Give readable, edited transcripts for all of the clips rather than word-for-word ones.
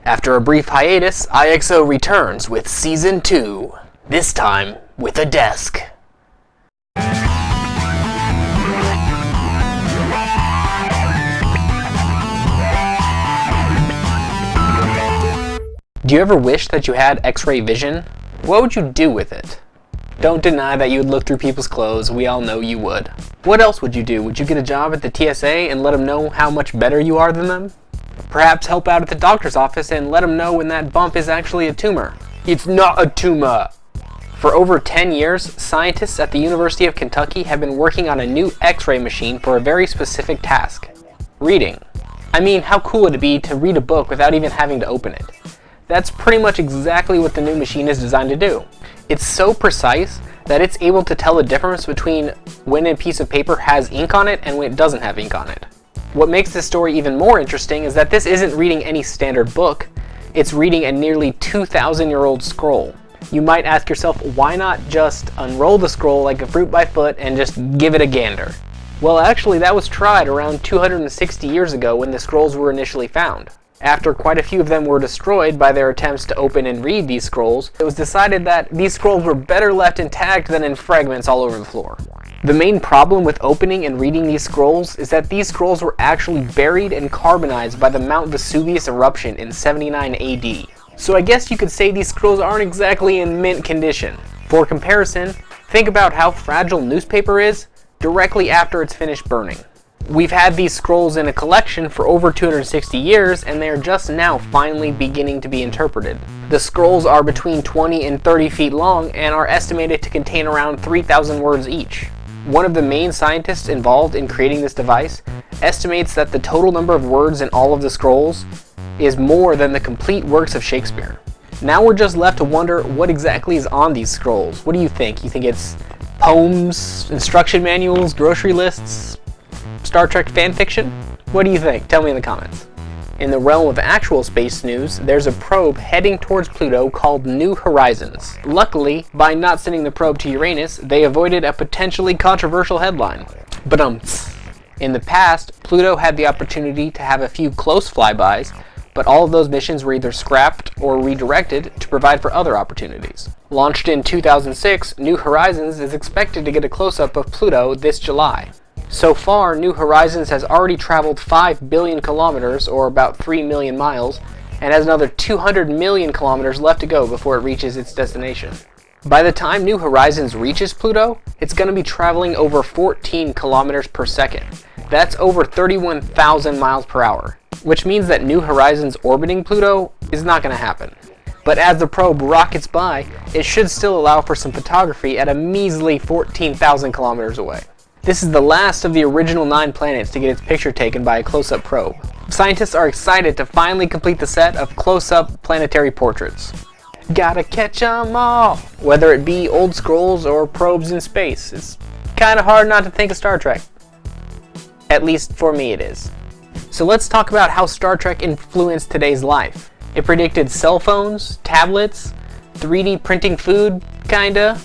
After a brief hiatus, IXO returns with Season 2, this time with a desk. Do you ever wish that you had X-ray vision? What would you do with it? Don't deny that you would look through people's clothes, we all know you would. What else would you do? Would you get a job at the TSA and let them know how much better you are than them? Perhaps help out at the doctor's office and let them know when that bump is actually a tumor. It's not a tumor! For over 10 years, scientists at the University of Kentucky have been working on a new X-ray machine for a very specific task. Reading. I mean, how cool would it be to read a book without even having to open it? That's pretty much exactly what the new machine is designed to do. It's so precise that it's able to tell the difference between when a piece of paper has ink on it and when it doesn't have ink on it. What makes this story even more interesting is that this isn't reading any standard book, it's reading a nearly 2,000-year-old scroll. You might ask yourself, why not just unroll the scroll like a fruit by foot and just give it a gander? Well, actually that was tried around 260 years ago when the scrolls were initially found. After quite a few of them were destroyed by their attempts to open and read these scrolls, it was decided that these scrolls were better left intact than in fragments all over the floor. The main problem with opening and reading these scrolls is that these scrolls were actually buried and carbonized by the Mount Vesuvius eruption in 79 AD. So I guess you could say these scrolls aren't exactly in mint condition. For comparison, think about how fragile newspaper is directly after it's finished burning. We've had these scrolls in a collection for over 260 years and they are just now finally beginning to be interpreted. The scrolls are between 20 and 30 feet long and are estimated to contain around 3,000 words each. One of the main scientists involved in creating this device estimates that the total number of words in all of the scrolls is more than the complete works of Shakespeare. Now we're just left to wonder what exactly is on these scrolls. What do you think? You think it's poems, instruction manuals, grocery lists, Star Trek fan fiction? What do you think? Tell me in the comments. In the realm of actual space news, there's a probe heading towards Pluto called New Horizons. Luckily, by not sending the probe to Uranus, they avoided a potentially controversial headline. In the past, Pluto had the opportunity to have a few close flybys, but all of those missions were either scrapped or redirected to provide for other opportunities. Launched in 2006, New Horizons is expected to get a close-up of Pluto this July. So far, New Horizons has already traveled 5 billion kilometers, or about 3 million miles, and has another 200 million kilometers left to go before it reaches its destination. By the time New Horizons reaches Pluto, it's going to be traveling over 14 kilometers per second. That's over 31,000 miles per hour, which means that New Horizons orbiting Pluto is not going to happen. But as the probe rockets by, it should still allow for some photography at a measly 14,000 kilometers away. This is the last of the original 9 planets to get its picture taken by a close-up probe. Scientists are excited to finally complete the set of close-up planetary portraits. Gotta catch 'em all! Whether it be old scrolls or probes in space, it's kinda hard not to think of Star Trek. At least for me it is. So let's talk about how Star Trek influenced today's life. It predicted cell phones, tablets, 3D printing food, kinda,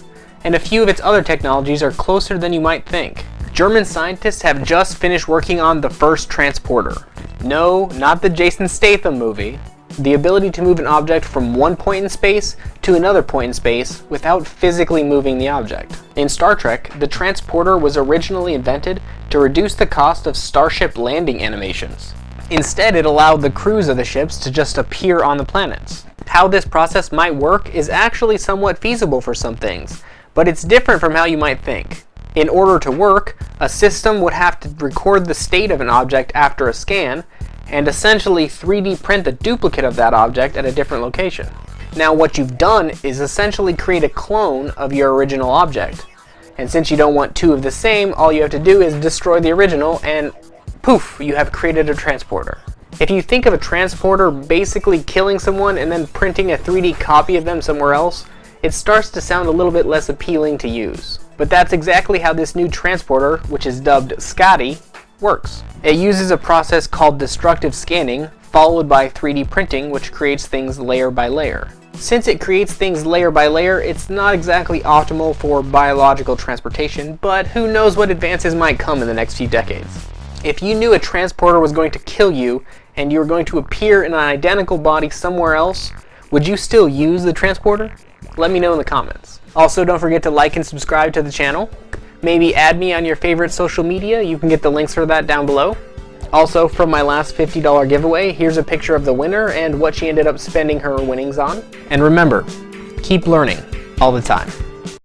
and a few of its other technologies are closer than you might think. German scientists have just finished working on the first transporter. No, not the Jason Statham movie. The ability to move an object from one point in space to another point in space without physically moving the object. In Star Trek, the transporter was originally invented to reduce the cost of starship landing animations. Instead, it allowed the crews of the ships to just appear on the planets. How this process might work is actually somewhat feasible for some things, but it's different from how you might think. In order to work, a system would have to record the state of an object after a scan, and essentially 3D print the duplicate of that object at a different location. Now what you've done is essentially create a clone of your original object. And since you don't want two of the same, all you have to do is destroy the original and poof, you have created a transporter. If you think of a transporter basically killing someone and then printing a 3D copy of them somewhere else, it starts to sound a little bit less appealing to use. But that's exactly how this new transporter, which is dubbed Scotty, works. It uses a process called destructive scanning, followed by 3D printing, which creates things layer by layer. Since it creates things layer by layer, it's not exactly optimal for biological transportation, but who knows what advances might come in the next few decades. If you knew a transporter was going to kill you and you were going to appear in an identical body somewhere else, would you still use the transporter? Let me know in the comments. Also, don't forget to like and subscribe to the channel. Maybe add me on your favorite social media. You can get the links for that down below. Also, from my last $50 giveaway, here's a picture of the winner and what she ended up spending her winnings on. And remember, keep learning all the time.